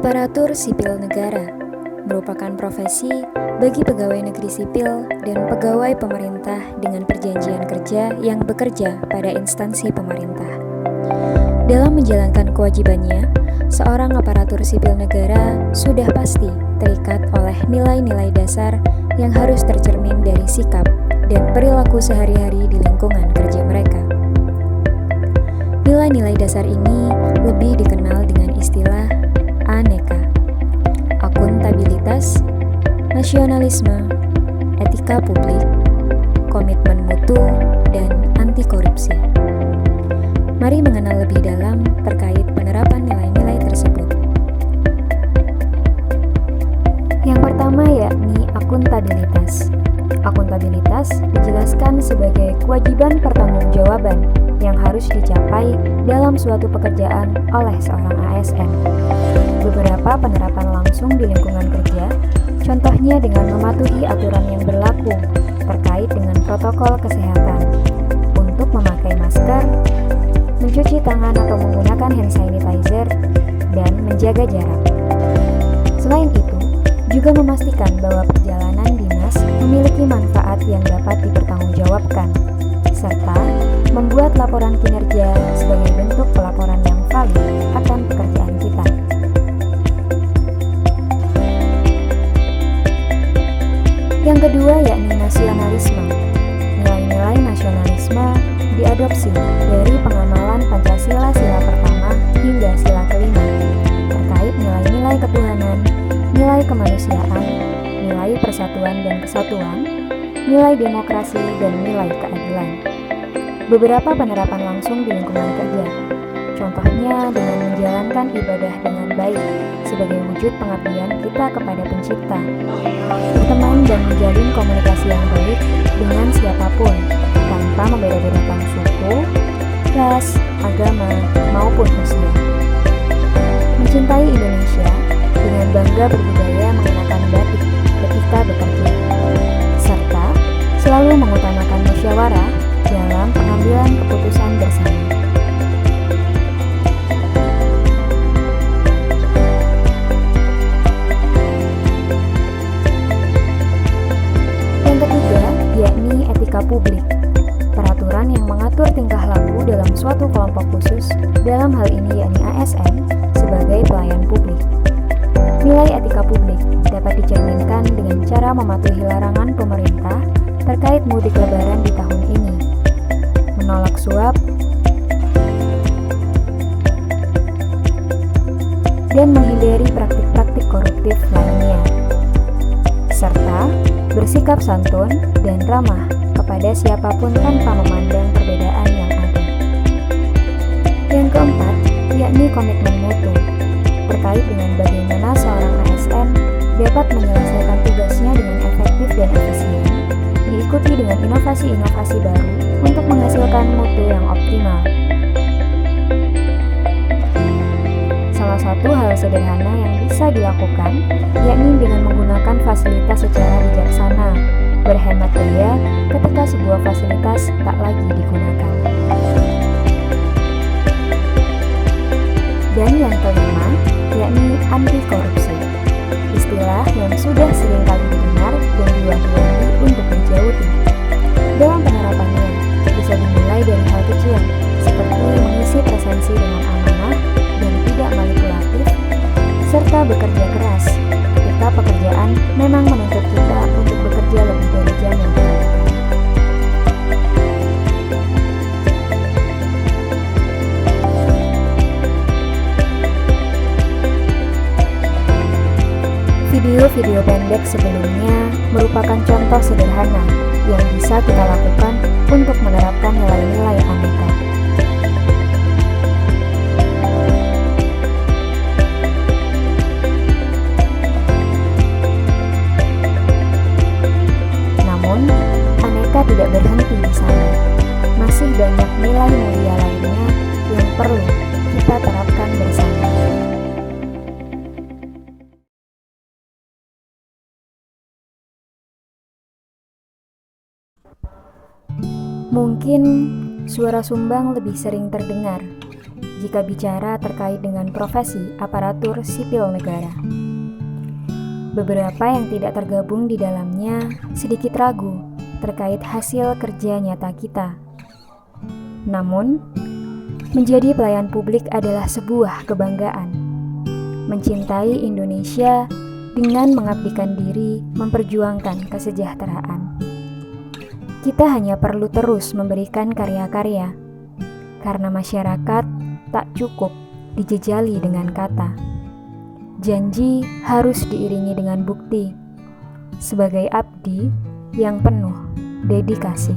Aparatur sipil negara merupakan profesi bagi pegawai negeri sipil dan pegawai pemerintah dengan perjanjian kerja yang bekerja pada instansi pemerintah. Dalam menjalankan kewajibannya, seorang aparatur sipil negara sudah pasti terikat oleh nilai-nilai dasar yang harus tercermin dari sikap dan perilaku sehari-hari di lingkungan kerja mereka. Nilai-nilai dasar ini lebih dikenal dengan istilah aneka, akuntabilitas, nasionalisme, etika publik, komitmen mutu, dan anti korupsi. Mari mengenal lebih dalam terkait penerapan nilai-nilai tersebut. Yang pertama yakni akuntabilitas. Akuntabilitas dijelaskan sebagai kewajiban pertanggungjawaban yang harus dicapai dalam suatu pekerjaan oleh seorang ASN. Beberapa penerapan langsung di lingkungan kerja, contohnya dengan mematuhi aturan yang berlaku terkait dengan protokol kesehatan untuk memakai masker, mencuci tangan atau menggunakan hand sanitizer, dan menjaga jarak. Selain itu, juga memastikan bahwa perjalanan dinas memiliki manfaat yang dapat dipertanggungjawabkan, serta membuat laporan kinerja sebagai bentuk pelaporan yang valid akan pekerjaan kita. Yang kedua yakni nasionalisme. Nilai-nilai nasionalisme diadopsi dari pengamalan Pancasila sila pertama hingga sila kelima terkait nilai-nilai ketuhanan, nilai kemanusiaan, nilai persatuan dan kesatuan, nilai demokrasi, dan nilai keadilan. Beberapa penerapan langsung di lingkungan kerja, contohnya dengan menjalankan ibadah dengan baik sebagai wujud pengabdian kita kepada Pencipta, berteman dan menjalin komunikasi yang baik dengan siapapun tanpa membeda-bedakan suku, ras, agama, maupun usia. Mencintai Indonesia dengan bangga berbudaya mengenakan batik ketika bekerja, serta selalu mengutamakan musyawarah dalam pengambilan keputusan bersama. Yang ketiga, yakni etika publik. Peraturan yang mengatur tingkah laku dalam suatu kelompok khusus, dalam hal ini yakni ASN, sebagai pelayan publik. Nilai etika publik dapat dicerminkan dengan cara mematuhi larangan pemerintah terkait mudik lebaran di tahun ini, menolak suap, dan menghindari praktik-praktik koruptif lainnya, serta bersikap santun dan ramah kepada siapapun tanpa memandang perbedaan yang ada. Yang keempat, yakni komitmen mutu, terkait dengan bagaimana seorang ASN dapat menyelesaikan tugasnya dengan efektif dan efisien, diikuti dengan inovasi-inovasi baru untuk menghasilkan mutu yang optimal. Salah satu hal sederhana yang bisa dilakukan yakni dengan menggunakan fasilitas secara bijaksana, berhemat daya ketika sebuah fasilitas tak lagi digunakan. Dan yang kelima, yakni anti korupsi. Istilah yang sudah sering kali didengar dan diwanti-wanti untuk dijauhi. Dalam penerapannya, bisa dimulai dari hal kecil, seperti mengisi presensi dengan amanah dan tidak manipulatif, serta bekerja keras ketika pekerjaan memang menuntut kita untuk bekerja lebih dari jam yang ditentukan. Video-video pendek sebelumnya merupakan contoh sederhana yang bisa kita lakukan untuk menerapkan nilai-nilai aneka. Namun, aneka tidak berhenti di sana. Masih banyak nilai mulia lainnya yang perlu kita terapkan bersama. Mungkin suara sumbang lebih sering terdengar, jika bicara terkait dengan profesi aparatur sipil negara. Beberapa yang tidak tergabung di dalamnya sedikit ragu terkait hasil kerja nyata kita. Namun, menjadi pelayan publik adalah sebuah kebanggaan. Mencintai Indonesia dengan mengabdikan diri memperjuangkan kesejahteraan. Kita hanya perlu terus memberikan karya-karya, karena masyarakat tak cukup dijejali dengan kata. Janji harus diiringi dengan bukti, sebagai abdi yang penuh dedikasi.